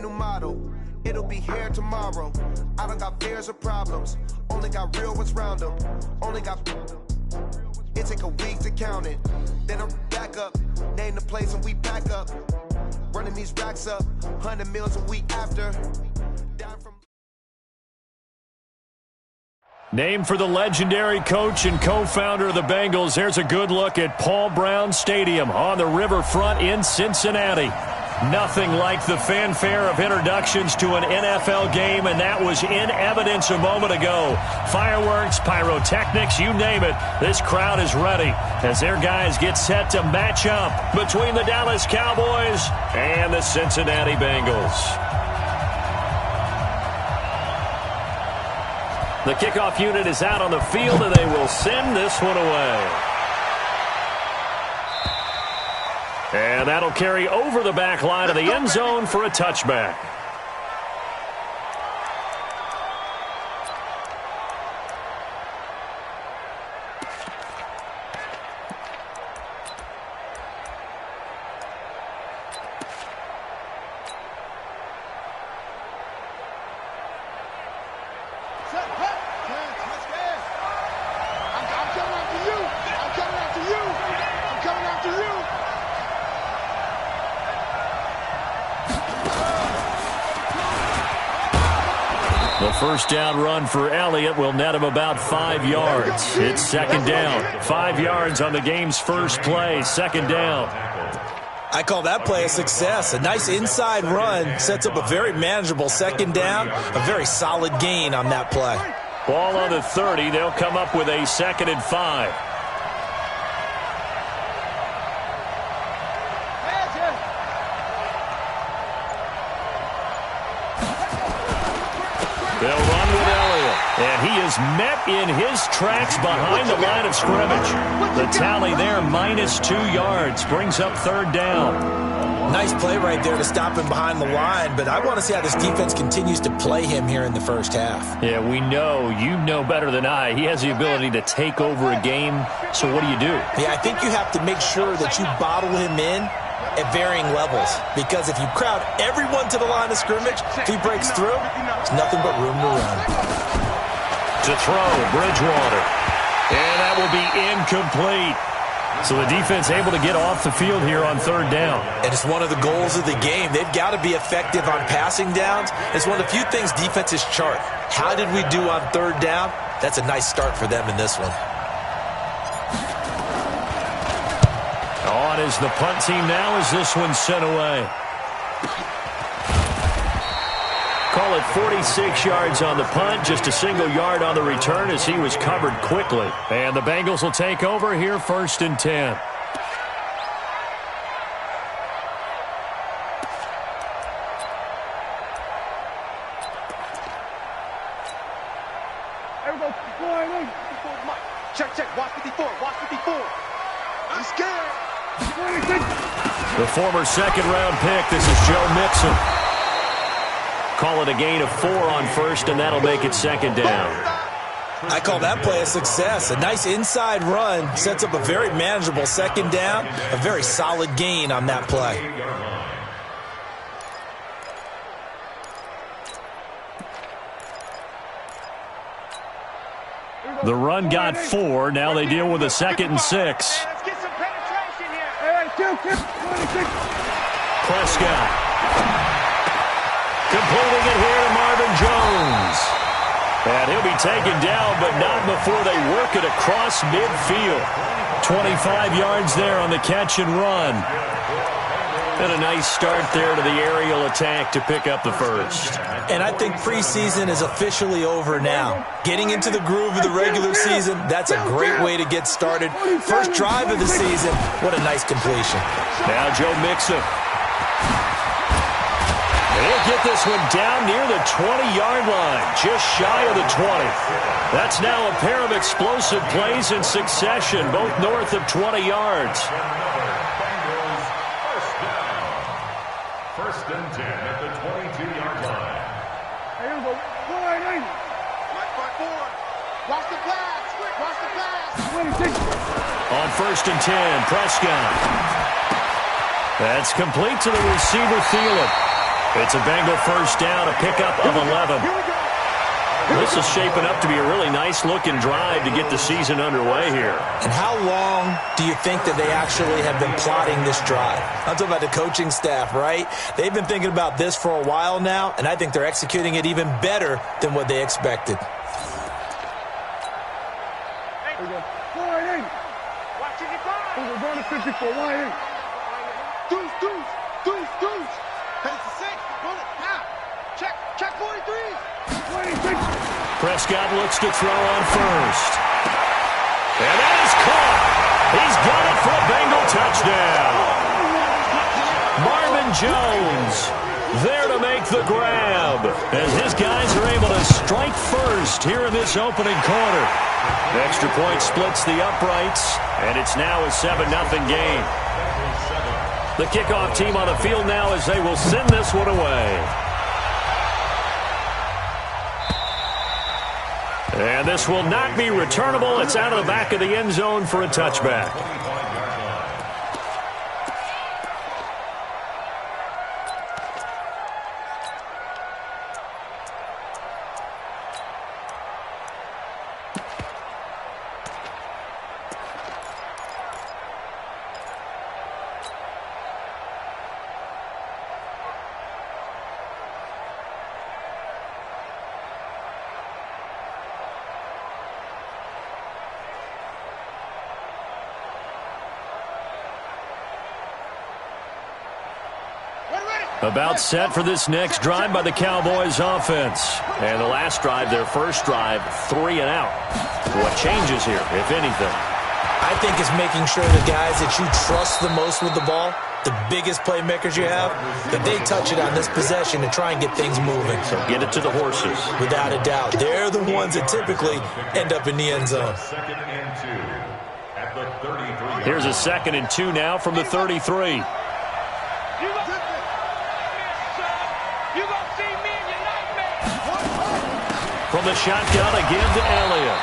new model. It'll be here tomorrow. I don't got fears or problems. Only got real ones round them. Only got... It take a week to count it. Then I'm back up. Name the place and we back up. Running these racks up. 100 meals a week after. Down from... Named for the legendary coach and co-founder of the Bengals, here's a good look at Paul Brown Stadium on the riverfront in Cincinnati. Nothing like the fanfare of introductions to an NFL game, and that was in evidence a moment ago. Fireworks, pyrotechnics, you name it. This crowd is ready as their guys get set to match up between the Dallas Cowboys and the Cincinnati Bengals. The kickoff unit is out on the field, and they will send this one away. And that'll carry over the back line of the end zone for a touchback. The first down run for Elliott will net him about 5 yards. It's second down. 5 yards on the game's first play. Second down. I call that play a success. A nice inside run sets up a very manageable second down. A very solid gain on that play. Ball on the 30. They'll come up with a 2nd and 5. They'll run with Elliott, and he is met in his tracks behind the line of scrimmage. The tally there, -2 yards, brings up third down. Nice play right there to stop him behind the line, but I want to see how this defense continues to play him here in the first half. Yeah, we know, you know better than I, he has the ability to take over a game, so what do you do? Yeah, I think you have to make sure that you bottle him in at varying levels, because if you crowd everyone to the line of scrimmage, if he breaks through, there's nothing but room to run. To throw, Bridgewater, and that will be incomplete. So the defense able to get off the field here on third down. And it's one of the goals of the game. They've got to be effective on passing downs. It's one of the few things defenses chart. How did we do on third down? That's a nice start for them in this one. On is the punt team now as this one's sent away. Call it 46 yards on the punt, just a single yard on the return as he was covered quickly. And the Bengals will take over here, 1st and 10. Check, watch 54, watch 54. I'm scared. The former second-round pick, this is Joe Mixon. Call it a gain of 4 on first, and that'll make it second down. I call that play a success. A nice inside run sets up a very manageable second down. A very solid gain on that play. The run got 4. Now they deal with a 2nd and 6. Prescott. Completing it here to Marvin Jones. And he'll be taken down, but not before they work it across midfield. 25 yards there on the catch and run. And a nice start there to the aerial attack to pick up the first. And I think preseason is officially over now. Getting into the groove of the regular season, that's a great way to get started. First drive of the season, what a nice completion. Now Joe Mixon. He'll get this one down near the 20-yard line, just shy of the 20. That's now a pair of explosive plays in succession, both north of 20 yards. First and 10 at the 22-yard line. Here we go. Watch the pass. Watch the pass. On 1st and 10, Prescott. That's complete to the receiver, Thielen. It's a Bengal first down, a pickup of 11. This is shaping up to be a really nice-looking drive to get the season underway here. And how long do you think that they actually have been plotting this drive? I'm talking about the coaching staff, right? They've been thinking about this for a while now, and I think they're executing it even better than what they expected. We're going to 54. Why ain't? Deuce. Head to 6. Bullet. Now. Check 43. Prescott looks to throw on first. And that is caught. He's got it for a Bengal touchdown. Marvin Jones there to make the grab as his guys are able to strike first here in this opening quarter. Extra point splits the uprights, and it's now a 7-0 game. The kickoff team on the field now as they will send this one away. And this will not be returnable. It's out of the back of the end zone for a touchback. About set for this next drive by the Cowboys offense. And the last drive, their first drive, 3 and out. What changes here, if anything? I think it's making sure the guys that you trust the most with the ball, the biggest playmakers you have, that they touch it on this possession to try and get things moving. So get it to the horses. Without a doubt. They're the ones that typically end up in the end zone. Here's a 2nd and 2 now from the 33. From the shotgun again to Elliott.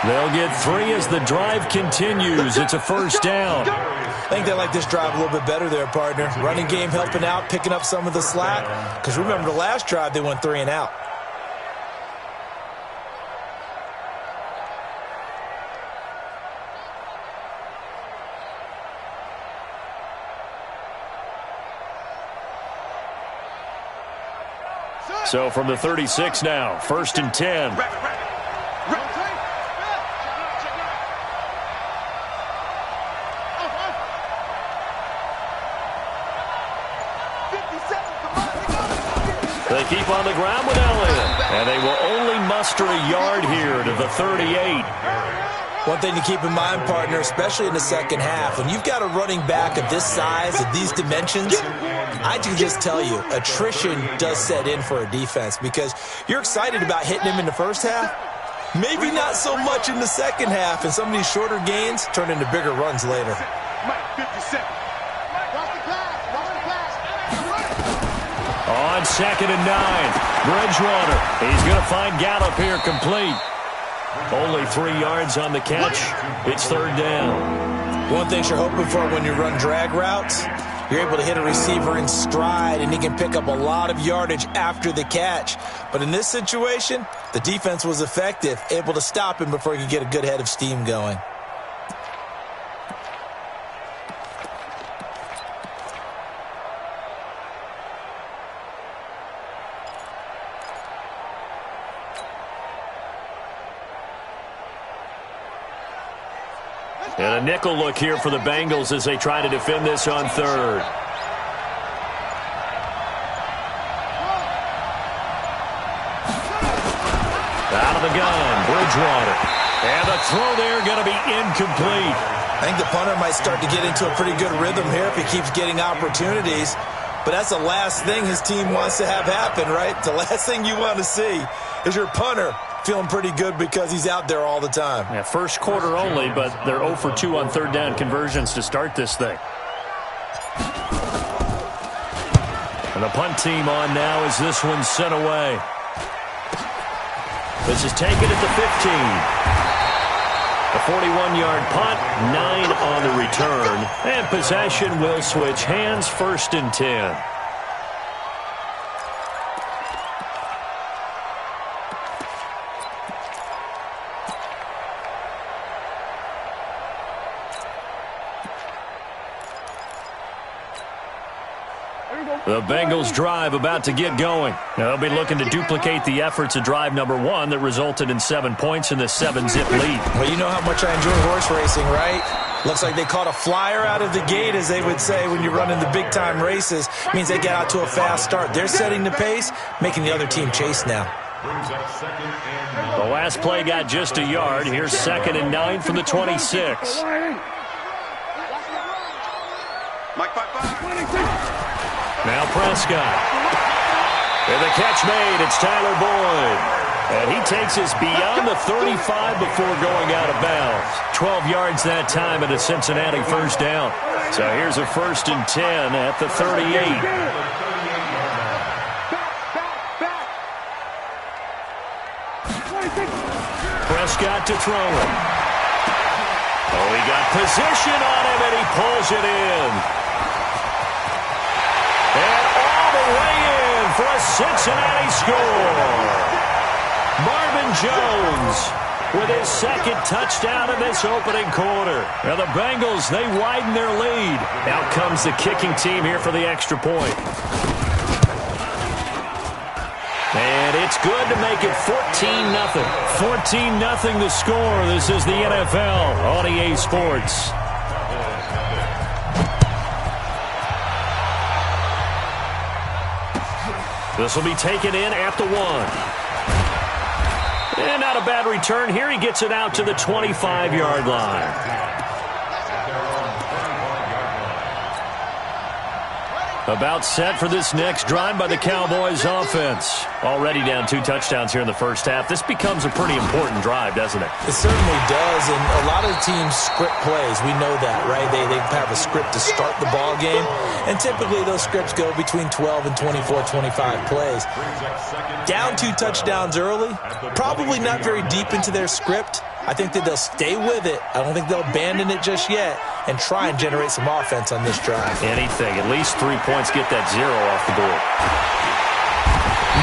They'll get 3 as the drive continues. It's a first down. I think they like this drive a little bit better there, partner. Running game helping out, picking up some of the slack. Because remember, the last drive, they went 3 and out. So from the 36 now, 1st and 10. They keep on the ground with Elliott, and they will only muster a yard here to the 38. One thing to keep in mind, partner, especially in the second half, when you've got a running back of this size, of these dimensions, I can just tell you, attrition does set in for a defense because you're excited about hitting him in the first half. Maybe not so much in the second half, and some of these shorter gains turn into bigger runs later. On 2nd and 9, Bridgewater. He's going to find Gallup here complete. Only 3 yards on the catch. It's 3rd down. One thing you're hoping for when you run drag routes, you're able to hit a receiver in stride, and he can pick up a lot of yardage after the catch. But in this situation, the defense was effective, able to stop him before he could get a good head of steam going. And a nickel look here for the Bengals as they try to defend this on 3rd. Out of the gun, Bridgewater. And the throw there going to be incomplete. I think the punter might start to get into a pretty good rhythm here if he keeps getting opportunities. But that's the last thing his team wants to have happen, right? The last thing you want to see is your punter feeling pretty good because he's out there all the time. Yeah, first quarter only, but they're 0 for 2 on 3rd down conversions to start this thing. And the punt team on now as this one's sent away. This is taken at the 15. A 41-yard punt, 9 on the return. And possession will switch hands, 1st and 10. The Bengals drive about to get going. Now, they'll be looking to duplicate the efforts of drive number 1 that resulted in 7 points in the 7-zip lead. Well, you know how much I enjoy horse racing, right? Looks like they caught a flyer out of the gate, as they would say when you're running the big-time races. Means they get out to a fast start. They're setting the pace, making the other team chase now. The last play got just a yard. Here's 2nd and 9 from the 26. Now Prescott. And the catch made. It's Tyler Boyd. And he takes us beyond the 35 before going out of bounds. 12 yards that time and a Cincinnati first down. So here's a 1st and 10 at the 38. Prescott to throw it. Oh, he got position on him, and he pulls it in. And all the way in for a Cincinnati score. Marvin Jones with his 2nd touchdown in this opening quarter. Now the Bengals, they widen their lead. Out comes the kicking team here for the extra point. And it's good to make it 14-0. 14-0 the score. This is the NFL on EA Sports. This will be taken in at the 1. And not a bad return here. He gets it out to the 25-yard line. About set for this next drive by the Cowboys offense. Already down 2 touchdowns here in the first half. This becomes a pretty important drive, doesn't it? It certainly does, and a lot of teams script plays. We know that, right? They have a script to start the ball game, and typically those scripts go between 12 and 24, 25 plays. Down 2 touchdowns early, probably not very deep into their script. I think that they'll stay with it. I don't think they'll abandon it just yet and try and generate some offense on this drive. Anything. At least 3 points, get that 0 off the board.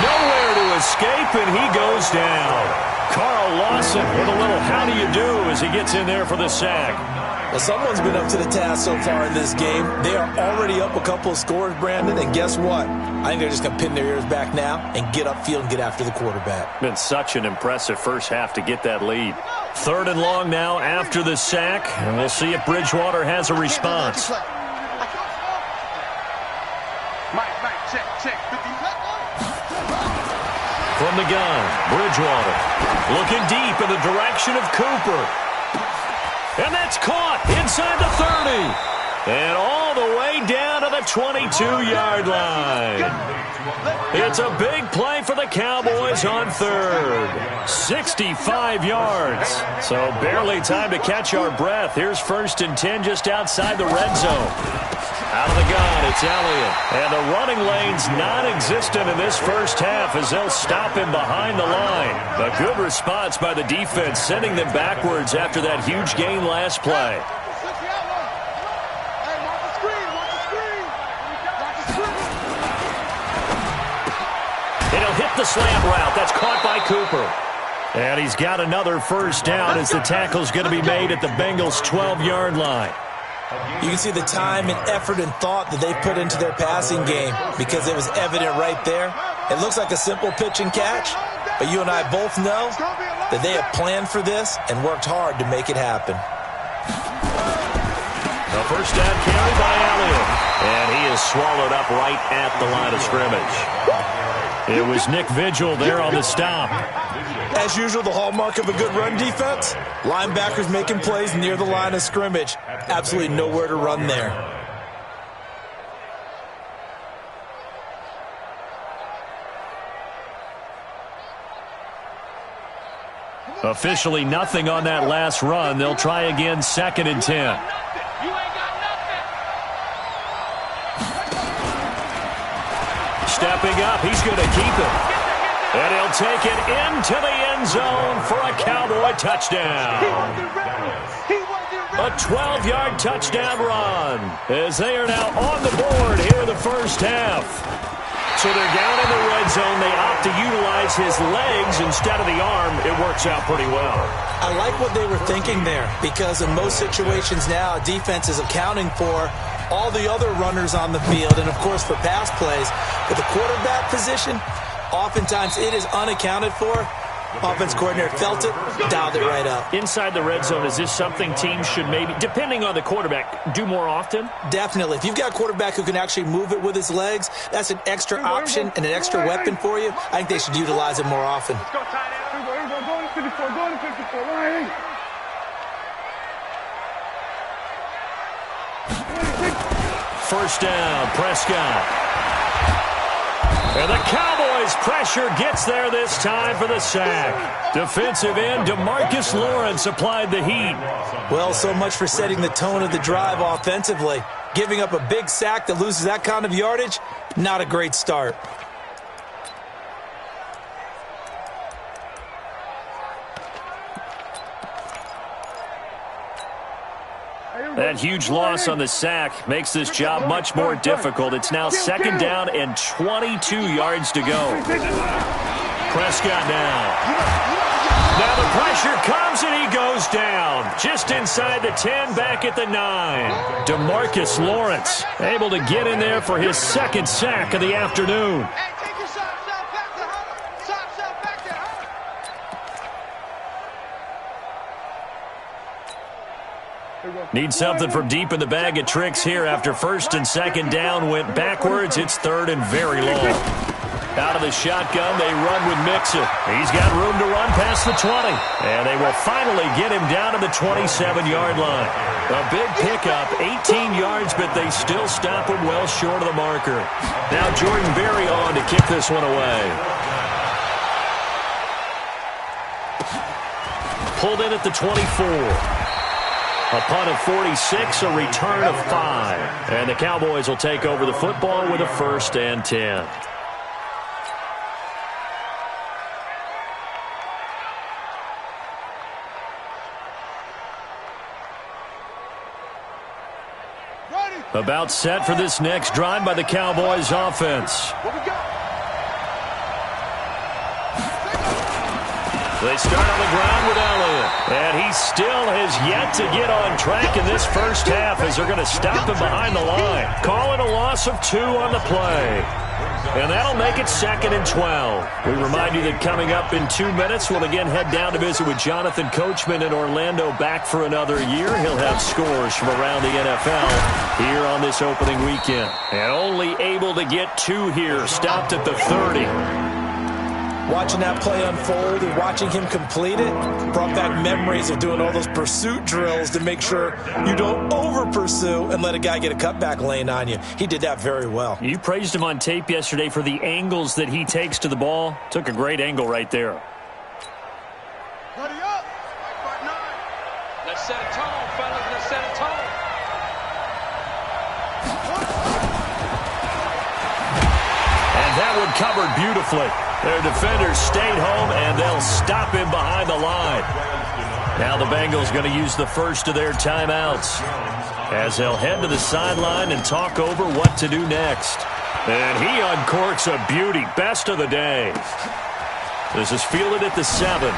Nowhere to escape, and he goes down. Carl Lawson with a little how do you do as he gets in there for the sack. Well, someone's been up to the task so far in this game. They are already up a couple of scores, Brandon, and guess what? I think they're just going to pin their ears back now and get upfield and get after the quarterback. Been such an impressive first half to get that lead. 3rd and long now after the sack, and we'll see if Bridgewater has a response. From the gun, Bridgewater looking deep in the direction of Cooper. And that's caught inside the 30. And all the way down to the 22-yard line. It's a big play for the Cowboys on 3rd. 65 yards. So barely time to catch our breath. Here's 1st and 10 just outside the red zone. Out of the gun, it's Elliott. And the running lane's non-existent in this first half as they'll stop him behind the line. A good response by the defense, sending them backwards after that huge gain last play. It'll hit the slant route. That's caught by Cooper. And he's got another first down as the tackle's going to be made at the Bengals' 12-yard line. You can see the time and effort and thought that they put into their passing game because it was evident right there. It looks like a simple pitch and catch, but you and I both know that they have planned for this and worked hard to make it happen. A first down carry by Elliott, and he is swallowed up right at the line of scrimmage. It was Nick Vigil there on the stop. As usual, the hallmark of a good run defense, linebackers making plays near the line of scrimmage. Absolutely nowhere to run there. Officially nothing on that last run. They'll try again, 2nd and 10. Stepping up, he's going to keep it. And he'll take it into the end zone for a Cowboy touchdown. A 12-yard touchdown run as they are now on the board here in the first half. So they're down in the red zone. They opt to utilize his legs instead of the arm. It works out pretty well. I like what they were thinking there because in most situations now, defense is accounting for all the other runners on the field, and, of course, for pass plays. But the quarterback position, oftentimes it is unaccounted for. Offense coordinator felt it, dialed it right up. Inside the red zone, is this something teams should maybe, depending on the quarterback, do more often? Definitely. If you've got a quarterback who can actually move it with his legs, that's an extra option and an extra weapon for you. I think they should utilize it more often. Go to 54, go to 54, right? First down, Prescott. And the Cowboys' pressure gets there this time for the sack. Defensive end DeMarcus Lawrence applied the heat. Well, so much for setting the tone of the drive offensively. Giving up a big sack that loses that kind of yardage, not a great start. That huge loss on the sack makes this job much more difficult. It's now second down and 22 yards to go. Prescott now. Now the pressure comes and he goes down. Just inside the 10, back at the 9. DeMarcus Lawrence able to get in there for his second sack of the afternoon. Need something from deep in the bag of tricks here after first and second down went backwards. It's third and very long. Out of the shotgun, they run with Mixon. He's got room to run past the 20. And they will finally get him down to the 27-yard line. A big pickup, 18 yards, but they still stop him well short of the marker. Now Jordan Berry on to kick this one away. Pulled in at the 24. A punt of 46, a return of 5. And the Cowboys will take over the football with a 1st and 10. About set for this next drive by the Cowboys offense. They start on the ground with Elliott. And he still has yet to get on track in this first half as they're going to stop him behind the line. Call it a loss of 2 on the play. And that'll make it 2nd and 12. We remind you that coming up in 2 minutes, we'll again head down to visit with Jonathan Coachman in Orlando, back for another year. He'll have scores from around the NFL here on this opening weekend. And only able to get 2 here, stopped at the 30. Watching that play unfold and watching him complete it brought back memories of doing all those pursuit drills to make sure you don't over-pursue and let a guy get a cutback lane on you. He did that very well. You praised him on tape yesterday for the angles that he takes to the ball. Took a great angle right there. Ready up. Let's set a tone, fellas. Let's set a tone. And that one covered beautifully. Their defenders stayed home, and they'll stop him behind the line. Now the Bengals going to use the first of their timeouts as they'll head to the sideline and talk over what to do next. And he uncorks a beauty. Best of the day. This is fielded at the 7.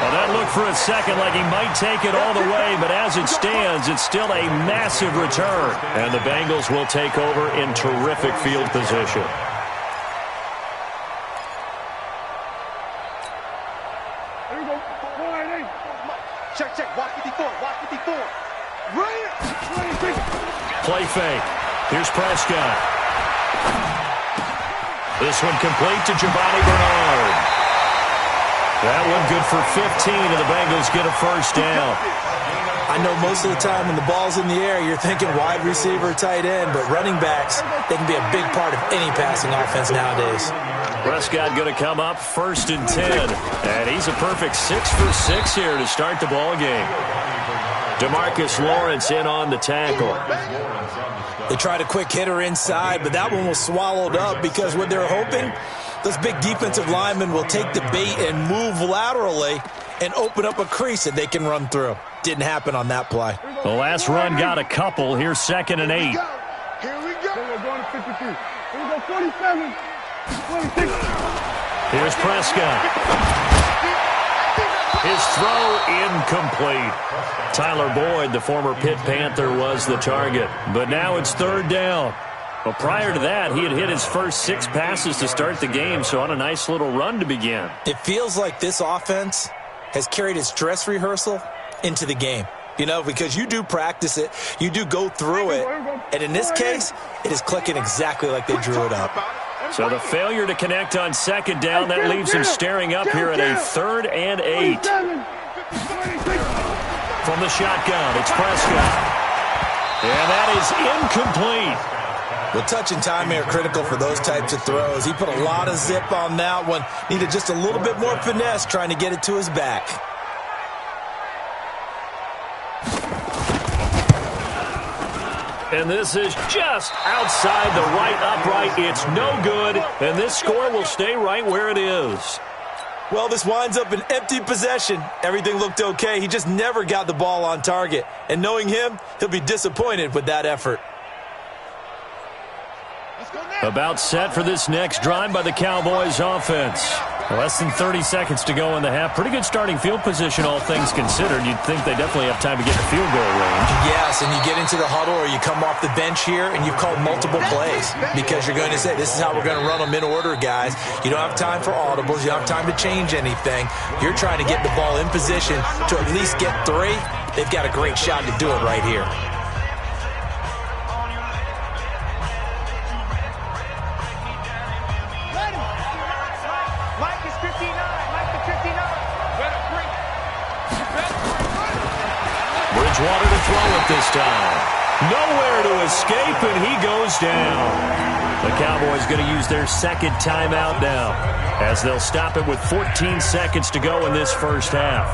Well, that looked for a second like he might take it all the way, but as it stands, it's still a massive return. And the Bengals will take over in terrific field position. There we go. Check. Watch 54. Watch 54. Right. Play fake. Here's Prescott. This one complete to Giovanni Bernard. That one good for 15, and the Bengals get a first down. I know most of the time when the ball's in the air, you're thinking wide receiver, tight end, but running backs, they can be a big part of any passing offense nowadays. Prescott going to come up 1st and 10, and he's a perfect 6 for 6 here to start the ball game. DeMarcus Lawrence in on the tackle. They tried a quick hitter inside, but that one was swallowed up because what they're hoping, those big defensive linemen will take the bait and move laterally and open up a crease that they can run through. Didn't happen on that play. The last run got a couple. Here's 2nd and 8. Here we go. We're going to 53. Here we go, 47. 26. Here's Prescott. His throw incomplete. Tyler Boyd, the former Pitt Panther, was the target. But now it's third down. Well, prior to that, he had hit his first 6 passes to start the game, so on a nice little run to begin. It feels like this offense has carried its dress rehearsal into the game. You know, because you do practice it, you do go through it, and in this case, it is clicking exactly like they drew it up. So the failure to connect on second down, that leaves him staring up here at a 3rd and 8. From the shotgun, it's Prescott. And that is incomplete. Well, touch and timing are critical for those types of throws. He put a lot of zip on that one. Needed just a little bit more finesse trying to get it to his back. And this is just outside the right upright. It's no good, and this score will stay right where it is. Well, this winds up an empty possession. Everything looked okay. He just never got the ball on target. And knowing him, he'll be disappointed with that effort. About set for this next drive by the Cowboys offense. Less than 30 seconds to go in the half. Pretty good starting field position, all things considered. You'd think they definitely have time to get the field goal range. Yes, and you get into the huddle or you come off the bench here and you've called multiple plays because you're going to say, this is how we're going to run them in order, guys. You don't have time for audibles. You don't have time to change anything. You're trying to get the ball in position to at least get 3. They've got a great shot to do it right here. Bridgewater to throw it this time. Nowhere to escape, and he goes down. The Cowboys going to use their second timeout now, as they'll stop it with 14 seconds to go in this first half.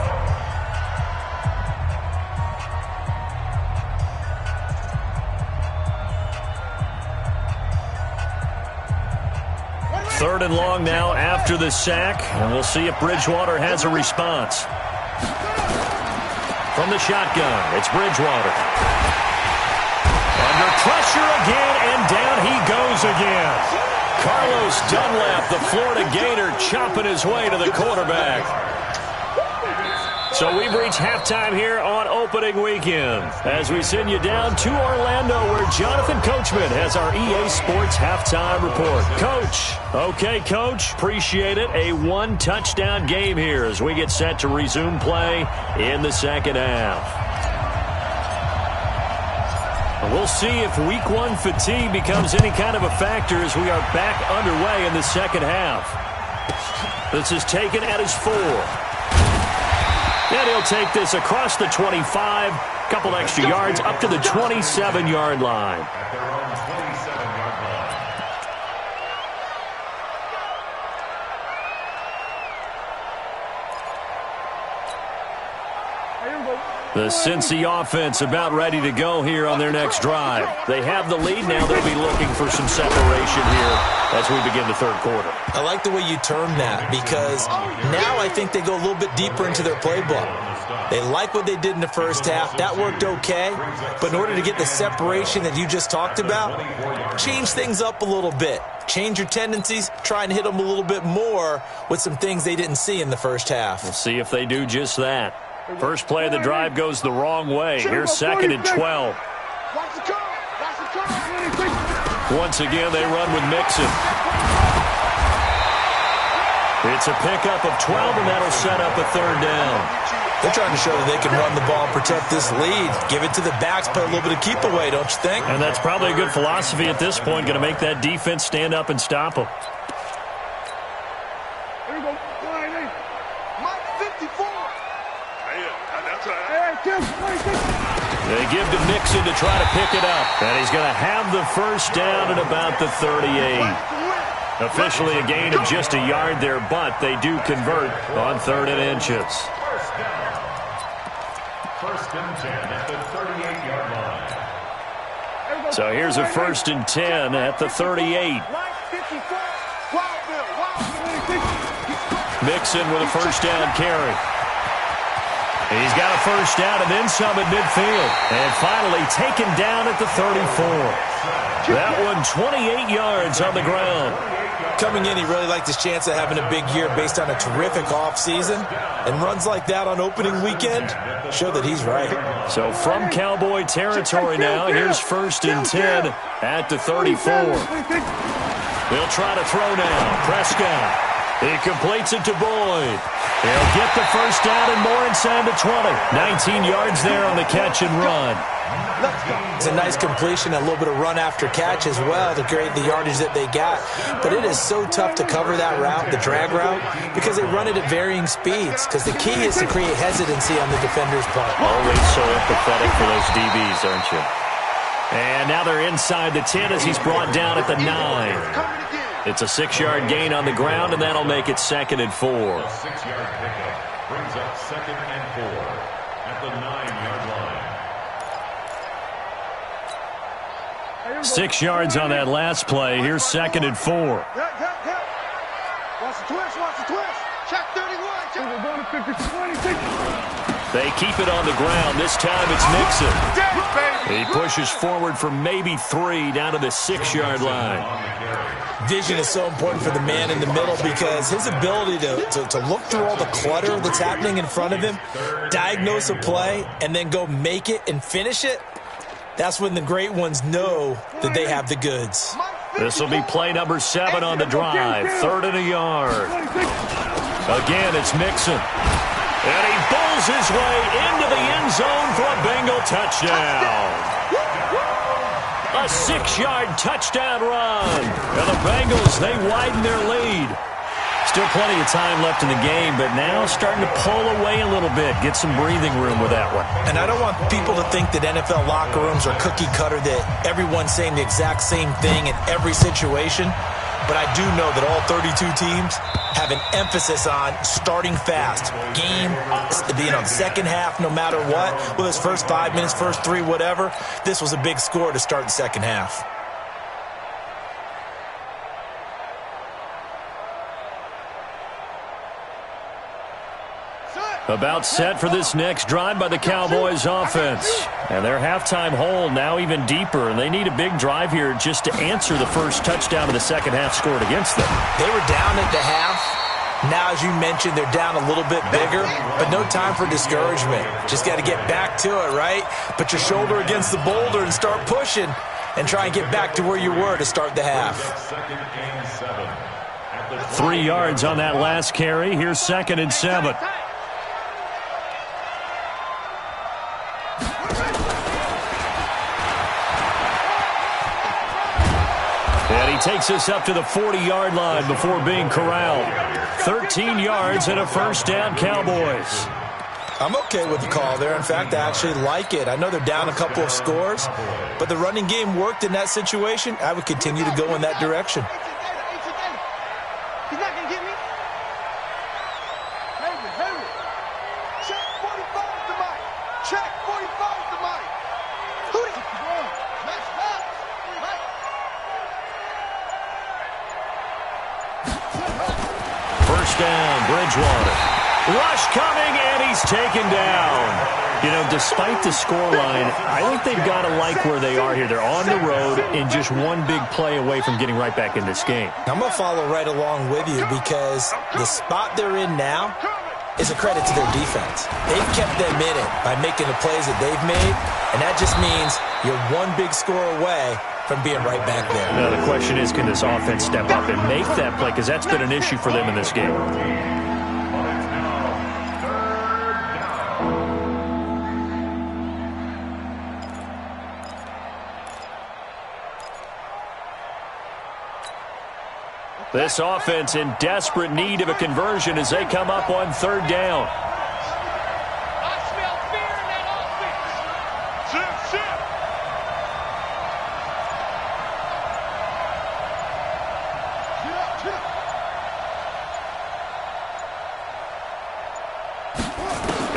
Third and long now after the sack, and we'll see if Bridgewater has a response. From the shotgun, it's Bridgewater. Under pressure again, and down he goes again. Carlos Dunlap, the Florida Gator, chopping his way to the quarterback. So we've reached halftime here on opening weekend as we send you down to Orlando where Jonathan Coachman has our EA Sports halftime report. Coach. Okay, Coach. Appreciate it. A 1-touchdown game here as we get set to resume play in the second half. We'll see if week 1 fatigue becomes any kind of a factor as we are back underway in the second half. This is taken at his 4. And he'll take this across the 25, couple extra yards up to the 27-yard line. At their own 27-yard line. The Cincy offense about ready to go here on their next drive. They have the lead now. They'll be looking for some separation here as we begin the third quarter. I like the way you term that because now I think they go a little bit deeper into their playbook. They like what they did in the first half. That worked okay. But in order to get the separation that you just talked about, change things up a little bit. Change your tendencies. Try and hit them a little bit more with some things they didn't see in the first half. We'll see if they do just that. First play of the drive goes the wrong way. Here's 2nd and 12. Once again, they run with Mixon. It's a pickup of 12, and that'll set up a 3rd down. They're trying to show that they can run the ball and protect this lead. Give it to the backs, put a little bit of keep away, don't you think? And that's probably a good philosophy at this point, going to make that defense stand up and stop them. They give to Mixon to try to pick it up. And he's going to have the first down at about the 38. Officially a gain of just a yard there, but they do convert on 3rd and inches. First and 10 at the 38-yard line. So here's a 1st and 10 at the 38. Mixon with a first down carry. He's got a first down and then some at midfield. And finally taken down at the 34. That one 28 yards on the ground. Coming in, he really liked his chance of having a big year based on a terrific offseason. And runs like that on opening weekend show that he's right. So from Cowboy territory now, here's 1st and 10 at the 34. They'll try to throw now. Prescott. He completes it to Boyd. He'll get the first down and more inside the 20. 19 yards there on the catch and run. It's a nice completion, a little bit of run after catch as well to create the yardage that they got. But it is so tough to cover that route, the drag route, because they run it at varying speeds. Because the key is to create hesitancy on the defender's part. Always so empathetic for those DBs, aren't you? And now they're inside the 10 as he's brought down at the 9. It's a 6-yard gain on the ground, and that'll make it 2nd and 4. A 6-yard pickup brings up 2nd and 4 at the 9-yard line. 6 yards on that last play. Here's 2nd and 4. Watch the twist, watch the twist. Check 31. Check. We're going to 50, 26. They keep it on the ground. This time it's Mixon. He pushes forward for maybe 3 down to the 6-yard line. Vision is so important for the man in the middle because his ability to look through all the clutter that's happening in front of him, diagnose a play, and then go make it and finish it, that's when the great ones know that they have the goods. This will be play number 7 on the drive. 3rd and a yard. Again, it's Mixon. And he bowls his way into the end zone for a Bengal touchdown. A 6-yard touchdown run. And the Bengals, they widen their lead. Still plenty of time left in the game, but now starting to pull away a little bit. Get some breathing room with that one. And I don't want people to think that NFL locker rooms are cookie cutter, that everyone's saying the exact same thing in every situation. But I do know that all 32 teams have an emphasis on starting fast. Game, the second half, no matter what. Whether it's first 5 minutes, first 3, whatever. This was a big score to start the second half. About set for this next drive by the Cowboys offense. And their halftime hole now even deeper, and they need a big drive here just to answer the first touchdown of the second half scored against them. They were down at the half. Now, as you mentioned, they're down a little bit bigger, but no time for discouragement. Just got to get back to it, right? Put your shoulder against the boulder and start pushing and try and get back to where you were to start the half. 3 yards on that last carry. Here's 2nd and 7. And he takes us up to the 40-yard line before being corralled. 13 yards and a first down, Cowboys. I'm okay with the call there. In fact, I actually like it. I know they're down a couple of scores, but the running game worked in that situation. I would continue to go in that direction. He's not going to get me. Henry. Check 45 to Mike. Check 45 to Mike. Who is it? Nice pass. Mike. First down, Bridgewater. Rush coming, and he's taken down. You know, despite the scoreline, I think they've got to like where they are here. They're on the road and just one big play away from getting right back in this game. I'm going to follow right along with you because the spot they're in now is a credit to their defense. They've kept them in it by making the plays that they've made, and that just means you're one big score away from being right back there. Now, the question is, can this offense step up and make that play? Because that's been an issue for them in this game. This offense in desperate need of a conversion as they come up on 3rd down. I smell fear in that offense.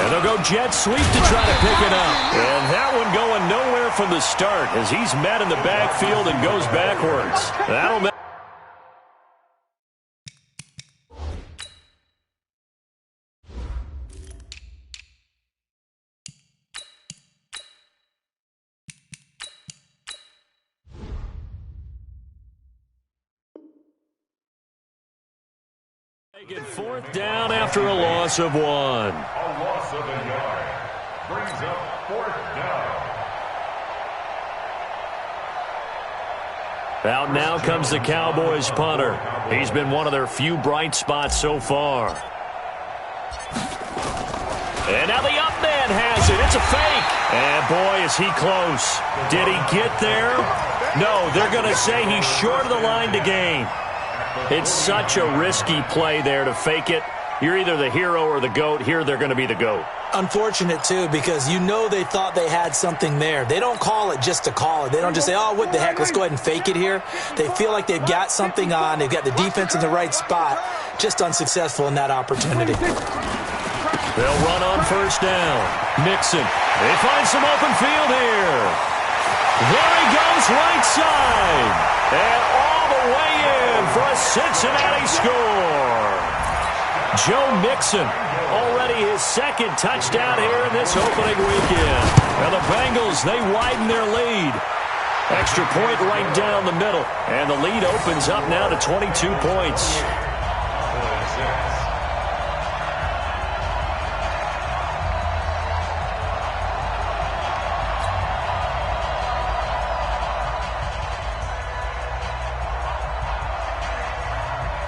And they'll go jet sweep to try to pick it up. And that one going nowhere from the start as he's met in the backfield and goes backwards. That'll make Fourth down after a loss of 1. A loss of a yard brings up 4th down. Out now comes the Cowboys punter. He's been one of their few bright spots so far. And now the up man has it. It's a fake. And boy, is he close. Did he get there? No, they're going to say he's short of the line to gain. It's such a risky play there to fake it. You're either the hero or the GOAT. Here they're going to be the GOAT. Unfortunate, too, because you know they thought they had something there. They don't call it just to call it. They don't just say, oh, what the heck, let's go ahead and fake it here. They feel like they've got something on. They've got the defense in the right spot. Just unsuccessful in that opportunity. They'll run on first down. Mixon. They find some open field here. There he goes, right side. And all the way in for a Cincinnati score. Joe Mixon, already his second touchdown here in this opening weekend. And the Bengals, they widen their lead. Extra point right down the middle. And the lead opens up now to 22 points.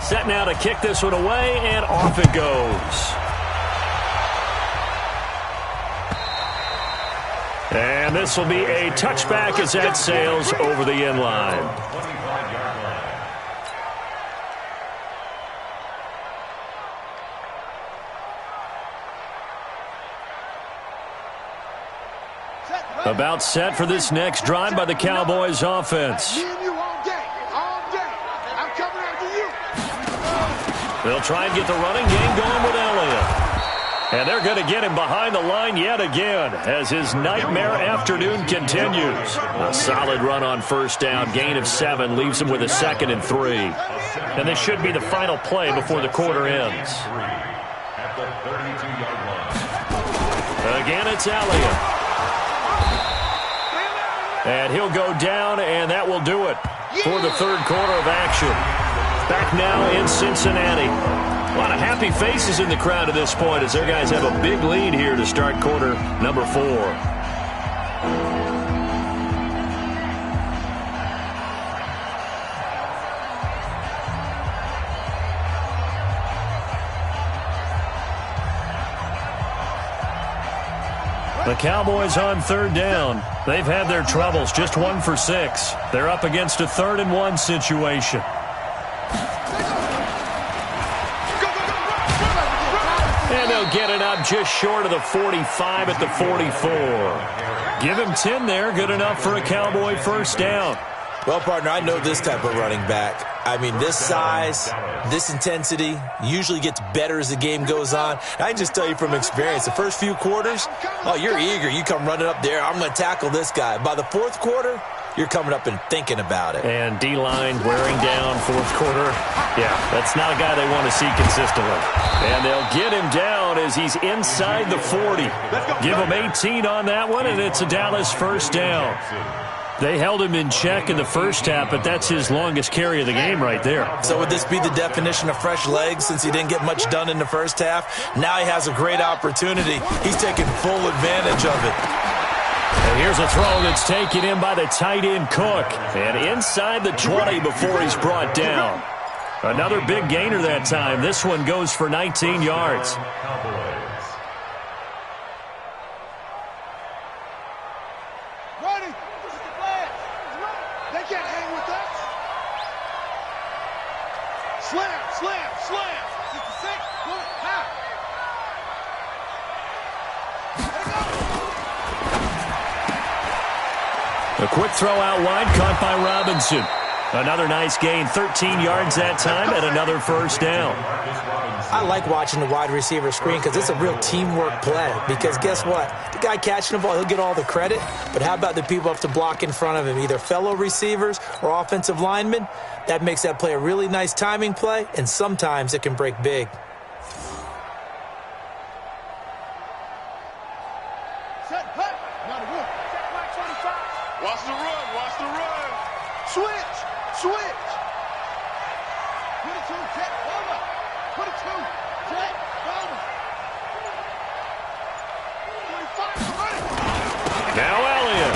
Set now to kick this one away, and off it goes. And this will be a touchback as that sails over the end line. About set for this next drive by the Cowboys offense. They'll try and get the running game going with Elliott. And they're going to get him behind the line yet again as his nightmare afternoon continues. A solid run on first down, gain of 7, leaves him with a 2nd and 3. And this should be the final play before the quarter ends. Again, it's Elliott. And he'll go down, and that will do it for the third quarter of action. Back now in Cincinnati. A lot of happy faces in the crowd at this point as their guys have a big lead here to start quarter number 4. The Cowboys on third down. They've had their troubles, just 1 for 6. They're up against a 3rd and 1 situation. And they'll get it up just short of the 45 at the 44. Give him 10 there, good enough for a Cowboy first down. Well, partner, I know this type of running back. I mean, this size, this intensity usually gets better as the game goes on. I can just tell you from experience, the first few quarters, oh, you're eager. You come running up there, I'm going to tackle this guy. By the 4th quarter, you're coming up and thinking about it. And D-line wearing down 4th quarter. Yeah, that's not a guy they want to see consistently. And they'll get him down as he's inside the 40. Give him 18 on that one, and it's a Dallas first down. They held him in check in the first half, but that's his longest carry of the game right there. So would this be the definition of fresh legs since he didn't get much done in the first half? Now he has a great opportunity. He's taking full advantage of it. And here's a throw that's taken in by the tight end Cook. And inside the 20 before he's brought down. Another big gainer that time. This one goes for 19 yards. A quick throw out wide, caught by Robinson. Another nice gain, 13 yards that time, and another first down. I like watching the wide receiver screen because it's a real teamwork play. Because guess what? The guy catching the ball, he'll get all the credit. But how about the people up to block in front of him, either fellow receivers or offensive linemen? That makes that play a really nice timing play, and sometimes it can break big. Watch the run, watch the run. Switch, switch. Put it to him, Jet. Hold up. Put it to him. Now Elliott.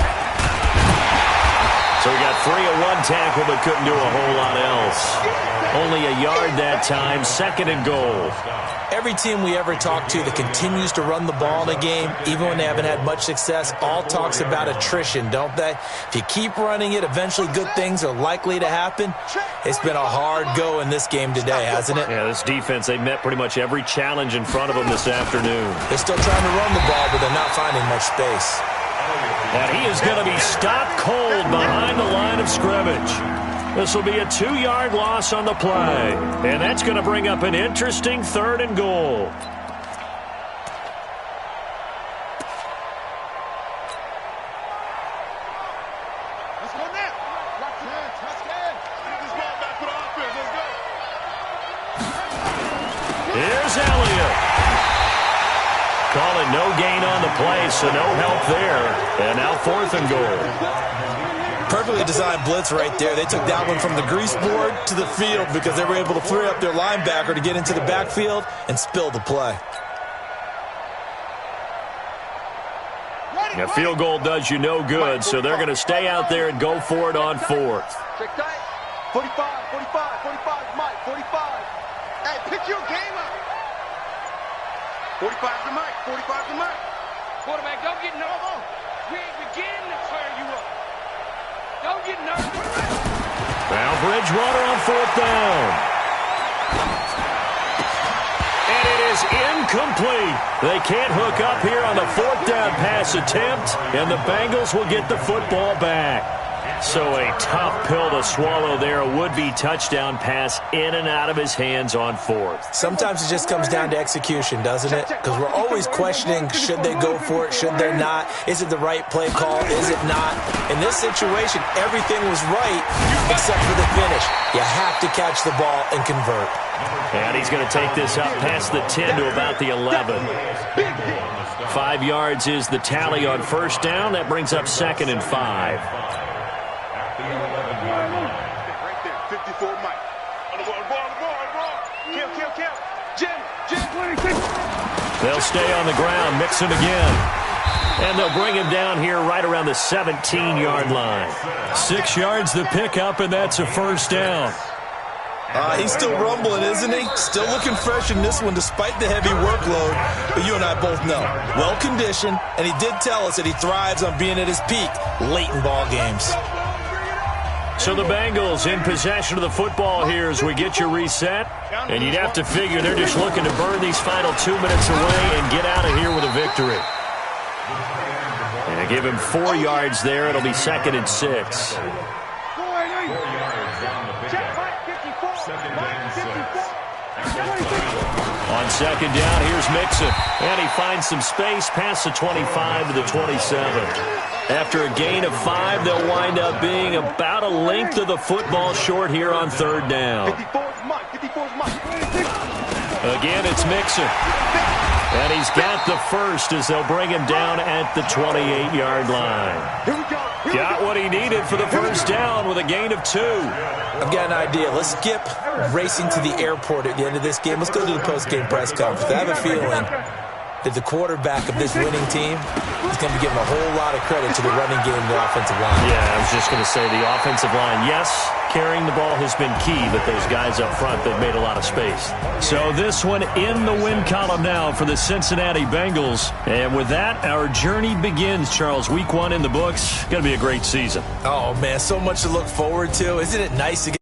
So he got free of one tackle but couldn't do a whole lot else. Only a yard that time, 2nd and goal. Every team we ever talk to that continues to run the ball in a game, even when they haven't had much success, all talks about attrition, don't they? If you keep running it, eventually good things are likely to happen. It's been a hard go in this game today, hasn't it? Yeah, this defense, they met pretty much every challenge in front of them this afternoon. They're still trying to run the ball, but they're not finding much space. And he is going to be stopped cold behind the line of scrimmage. This will be a 2-yard loss on the play. And that's going to bring up an interesting 3rd and goal. Let's go now. Touchdown. Get this ball back for the offense. Let's go. Here's Elliott. Call it no gain on the play, so no help there. And now 4th and goal. Perfectly designed blitz right there. They took that one from the grease board to the field because they were able to free up their linebacker to get into the backfield and spill the play. A field goal does you no good, so they're going to stay out there and go for it on 4th. 45, Mike, 45. Hey, pick your game up. 45 to Mike, 45 to Mike. Quarterback, don't get nervous. We ain't beginning to tear you up. Don't get nervous. Now Bridgewater on 4th down. And it is incomplete. They can't hook up here on the 4th down pass attempt, and the Bengals will get the football back. So a tough pill to swallow there. A would-be touchdown pass in and out of his hands on 4th. Sometimes it just comes down to execution, doesn't it? Because we're always questioning, should they go for it, should they not? Is it the right play call, is it not? In this situation, everything was right except for the finish. You have to catch the ball and convert. And he's going to take this up past the 10 to about the 11. 5 yards is the tally on 1st down. That brings up 2nd and 5. Right there, 54 Mike. On the ball. Jim. They'll stay on the ground, mix him again. And they'll bring him down here right around the 17-yard line. 6 yards the pickup, and that's a 1st down. He's still rumbling, isn't he? Still looking fresh in this one despite the heavy workload. But you and I both know, well-conditioned, and he did tell us that he thrives on being at his peak late in ball games. So the Bengals in possession of the football here as we get you reset. And you'd have to figure they're just looking to burn these final 2 minutes away and get out of here with a victory. And give him 4 yards there. It'll be 2nd and 6. On 2nd down, here's Mixon. And he finds some space past the 25 to the 27. After a gain of 5, they'll wind up being about a length of the football short here on 3rd down. 54's Mike. Again, it's Mixon. And he's got the first as they'll bring him down at the 28-yard line. Here we go. Got what he needed for the 1st down with a gain of 2. I've got an idea. Let's skip racing to the airport at the end of this game. Let's go to the post-game press conference. I have a feeling that the quarterback of this winning team is going to be giving a whole lot of credit to the running game and the offensive line. Yeah, I was just going to say the offensive line, yes, carrying the ball has been key, but those guys up front, they've made a lot of space. So this one in the win column now for the Cincinnati Bengals. And with that, our journey begins, Charles. Week 1 in the books. Going to be a great season. Oh, man, so much to look forward to. Isn't it nice to get